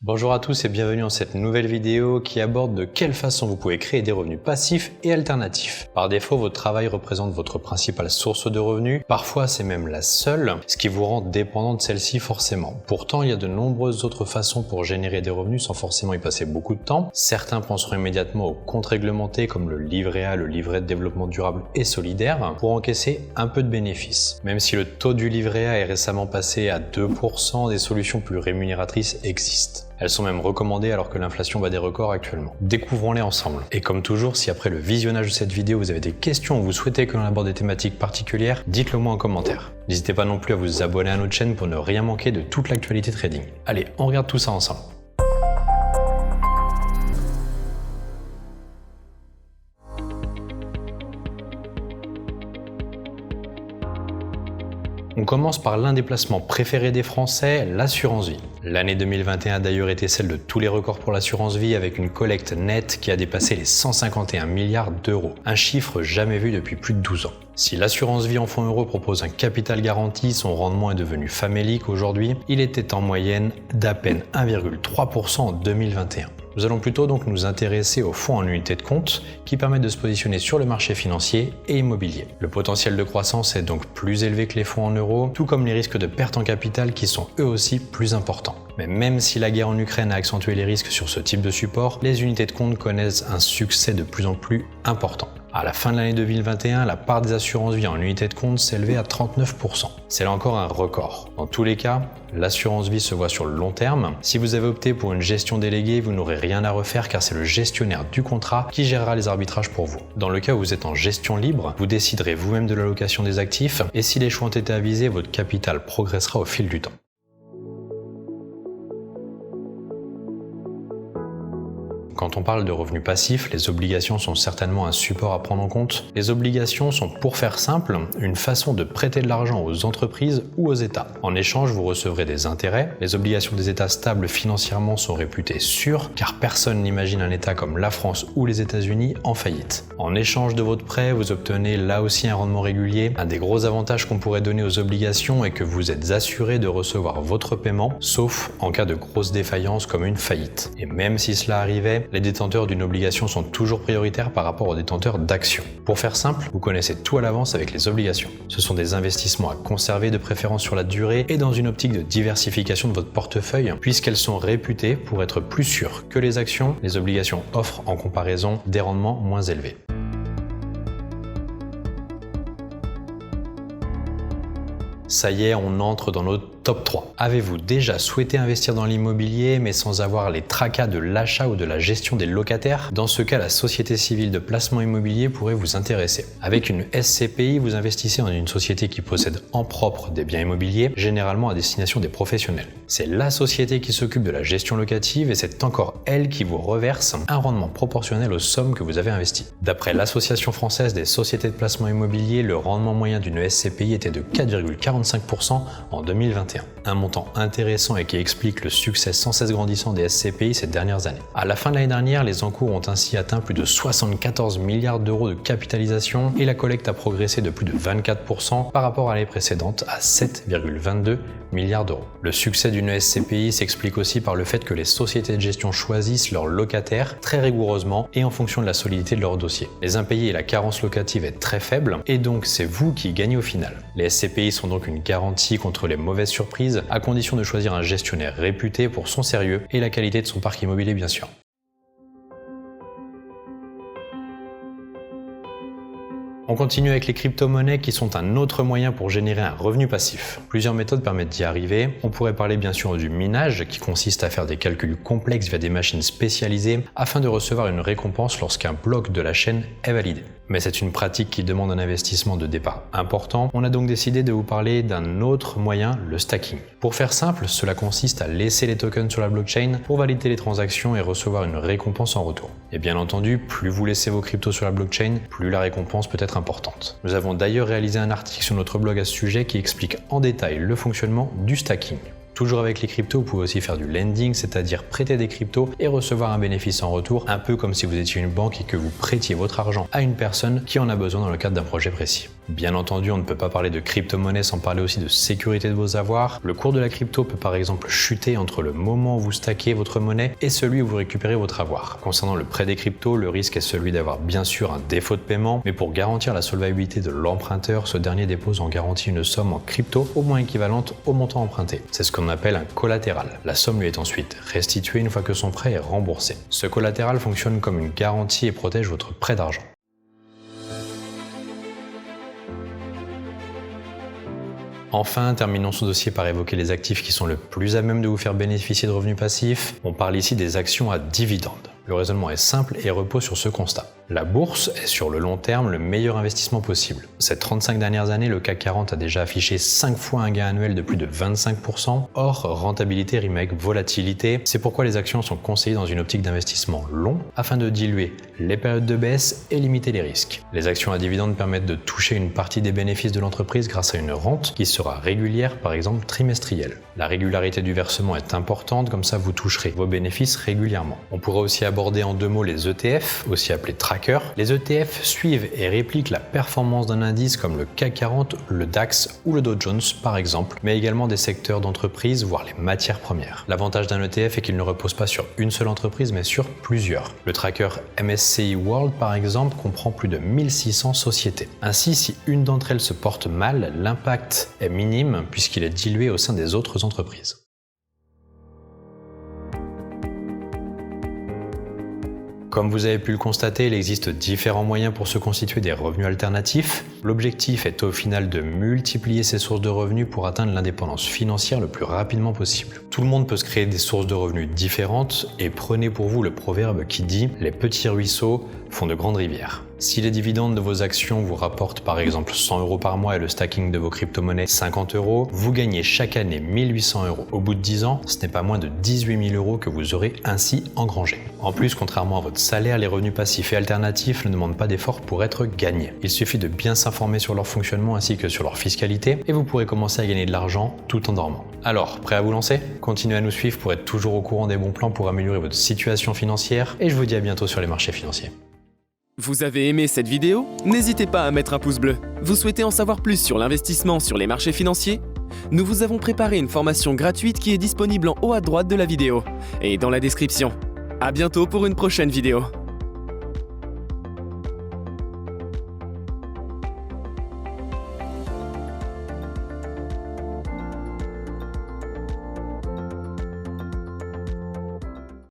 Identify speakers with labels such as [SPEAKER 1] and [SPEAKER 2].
[SPEAKER 1] Bonjour à tous et bienvenue dans cette nouvelle vidéo qui aborde de quelle façon vous pouvez créer des revenus passifs et alternatifs. Par défaut, votre travail représente votre principale source de revenus, parfois c'est même la seule, ce qui vous rend dépendant de celle-ci forcément. Pourtant, il y a de nombreuses autres façons pour générer des revenus sans forcément y passer beaucoup de temps. Certains penseront immédiatement aux comptes réglementés comme le livret A, le livret de développement durable et solidaire, pour encaisser un peu de bénéfices. Même si le taux du livret A est récemment passé à 2%, des solutions plus rémunératrices existent. Elles sont même recommandées alors que l'inflation bat des records actuellement. Découvrons-les ensemble. Et comme toujours, si après le visionnage de cette vidéo vous avez des questions ou vous souhaitez que l'on aborde des thématiques particulières, dites-le moi en commentaire. N'hésitez pas non plus à vous abonner à notre chaîne pour ne rien manquer de toute l'actualité trading. Allez, on regarde tout ça ensemble. On commence par l'un des placements préférés des Français, l'assurance vie. L'année 2021 a d'ailleurs été celle de tous les records pour l'assurance vie avec une collecte nette qui a dépassé les 151 milliards d'euros, un chiffre jamais vu depuis plus de 12 ans. Si l'assurance vie en fonds euros propose un capital garanti, son rendement est devenu famélique aujourd'hui, il était en moyenne d'à peine 1,3% en 2021. Nous allons plutôt donc nous intéresser aux fonds en unité de compte qui permettent de se positionner sur le marché financier et immobilier. Le potentiel de croissance est donc plus élevé que les fonds en euros, tout comme les risques de perte en capital qui sont eux aussi plus importants. Mais même si la guerre en Ukraine a accentué les risques sur ce type de support, les unités de compte connaissent un succès de plus en plus important. À la fin de l'année 2021, la part des assurances vie en unité de compte s'élevait à 39%. C'est là encore un record. Dans tous les cas, l'assurance vie se voit sur le long terme. Si vous avez opté pour une gestion déléguée, vous n'aurez rien à refaire car c'est le gestionnaire du contrat qui gérera les arbitrages pour vous. Dans le cas où vous êtes en gestion libre, vous déciderez vous-même de l'allocation des actifs et si les choix ont été avisés, votre capital progressera au fil du temps. Quand on parle de revenus passifs, les obligations sont certainement un support à prendre en compte. Les obligations sont, pour faire simple, une façon de prêter de l'argent aux entreprises ou aux États. En échange, vous recevrez des intérêts. Les obligations des États stables financièrement sont réputées sûres, car personne n'imagine un État comme la France ou les États-Unis en faillite. En échange de votre prêt, vous obtenez là aussi un rendement régulier. Un des gros avantages qu'on pourrait donner aux obligations est que vous êtes assuré de recevoir votre paiement, sauf en cas de grosse défaillance comme une faillite. Et même si cela arrivait, les détenteurs d'une obligation sont toujours prioritaires par rapport aux détenteurs d'actions. Pour faire simple, vous connaissez tout à l'avance avec les obligations. Ce sont des investissements à conserver de préférence sur la durée et dans une optique de diversification de votre portefeuille, puisqu'elles sont réputées pour être plus sûres que les actions. Les obligations offrent en comparaison des rendements moins élevés. Ça y est, on entre dans notre top 3. Avez-vous déjà souhaité investir dans l'immobilier mais sans avoir les tracas de l'achat ou de la gestion des locataires? Dans ce cas, la société civile de placement immobilier pourrait vous intéresser. Avec une SCPI, vous investissez en une société qui possède en propre des biens immobiliers, généralement à destination des professionnels. C'est la société qui s'occupe de la gestion locative et c'est encore elle qui vous reverse un rendement proportionnel aux sommes que vous avez investies. D'après l'Association française des sociétés de placement immobilier, le rendement moyen d'une SCPI était de 4,45% en 2021. Un montant intéressant et qui explique le succès sans cesse grandissant des SCPI ces dernières années. À la fin de l'année dernière, les encours ont ainsi atteint plus de 74 milliards d'euros de capitalisation et la collecte a progressé de plus de 24% par rapport à l'année précédente à 7,22 milliards d'euros. Le succès d'une SCPI s'explique aussi par le fait que les sociétés de gestion choisissent leurs locataires très rigoureusement et en fonction de la solidité de leur dossier. Les impayés et la carence locative est très faible et donc c'est vous qui gagnez au final. Les SCPI sont donc une garantie contre les mauvaises surprises à condition de choisir un gestionnaire réputé pour son sérieux et la qualité de son parc immobilier bien sûr. On continue avec les crypto-monnaies qui sont un autre moyen pour générer un revenu passif. Plusieurs méthodes permettent d'y arriver. On pourrait parler bien sûr du minage qui consiste à faire des calculs complexes via des machines spécialisées afin de recevoir une récompense lorsqu'un bloc de la chaîne est validé. Mais c'est une pratique qui demande un investissement de départ important. On a donc décidé de vous parler d'un autre moyen, le stacking. Pour faire simple, cela consiste à laisser les tokens sur la blockchain pour valider les transactions et recevoir une récompense en retour. Et bien entendu, plus vous laissez vos cryptos sur la blockchain, plus la récompense peut être importante. Nous avons d'ailleurs réalisé un article sur notre blog à ce sujet qui explique en détail le fonctionnement du stacking. Toujours avec les cryptos, vous pouvez aussi faire du lending, c'est-à-dire prêter des cryptos et recevoir un bénéfice en retour, un peu comme si vous étiez une banque et que vous prêtiez votre argent à une personne qui en a besoin dans le cadre d'un projet précis. Bien entendu, on ne peut pas parler de crypto-monnaie sans parler aussi de sécurité de vos avoirs. Le cours de la crypto peut par exemple chuter entre le moment où vous stackez votre monnaie et celui où vous récupérez votre avoir. Concernant le prêt des cryptos, le risque est celui d'avoir bien sûr un défaut de paiement, mais pour garantir la solvabilité de l'emprunteur, ce dernier dépose en garantie une somme en crypto au moins équivalente au montant emprunté. C'est ce qu'on appelle un collatéral. La somme lui est ensuite restituée une fois que son prêt est remboursé. Ce collatéral fonctionne comme une garantie et protège votre prêt d'argent. Enfin, terminons ce dossier par évoquer les actifs qui sont le plus à même de vous faire bénéficier de revenus passifs. On parle ici des actions à dividendes. Le raisonnement est simple et repose sur ce constat. La bourse est sur le long terme le meilleur investissement possible. Ces 35 dernières années, le CAC 40 a déjà affiché 5 fois un gain annuel de plus de 25%. Or, rentabilité rime avec volatilité. C'est pourquoi les actions sont conseillées dans une optique d'investissement long afin de diluer les périodes de baisse et limiter les risques. Les actions à dividendes permettent de toucher une partie des bénéfices de l'entreprise grâce à une rente qui sera régulière, par exemple trimestrielle. La régularité du versement est importante, comme ça vous toucherez vos bénéfices régulièrement. On pourra aussi aborder en 2 mots les ETF, aussi appelés trackers. Les ETF suivent et répliquent la performance d'un indice comme le CAC 40, le DAX ou le Dow Jones par exemple, mais également des secteurs d'entreprise, voire les matières premières. L'avantage d'un ETF est qu'il ne repose pas sur une seule entreprise, mais sur plusieurs. Le tracker MSCI World par exemple comprend plus de 1600 sociétés. Ainsi, si une d'entre elles se porte mal, l'impact est minime puisqu'il est dilué au sein des autres entreprises. Comme vous avez pu le constater, il existe différents moyens pour se constituer des revenus alternatifs. L'objectif est au final de multiplier ces sources de revenus pour atteindre l'indépendance financière le plus rapidement possible. Tout le monde peut se créer des sources de revenus différentes et prenez pour vous le proverbe qui dit « les petits ruisseaux font de grandes rivières ». Si les dividendes de vos actions vous rapportent par exemple 100 € par mois et le stacking de vos crypto-monnaies 50 €, vous gagnez chaque année 1800 €. Au bout de 10 ans, ce n'est pas moins de 18 000 € que vous aurez ainsi engrangé. En plus, contrairement à votre salaire, les revenus passifs et alternatifs ne demandent pas d'efforts pour être gagnés. Il suffit de bien s'informer sur leur fonctionnement ainsi que sur leur fiscalité et vous pourrez commencer à gagner de l'argent tout en dormant. Alors, prêt à vous lancer? Continuez à nous suivre pour être toujours au courant des bons plans pour améliorer votre situation financière et je vous dis à bientôt sur les marchés financiers.
[SPEAKER 2] Vous avez aimé cette vidéo? N'hésitez pas à mettre un pouce bleu. Vous souhaitez en savoir plus sur l'investissement sur les marchés financiers? Nous vous avons préparé une formation gratuite qui est disponible en haut à droite de la vidéo et dans la description. À bientôt pour une prochaine vidéo.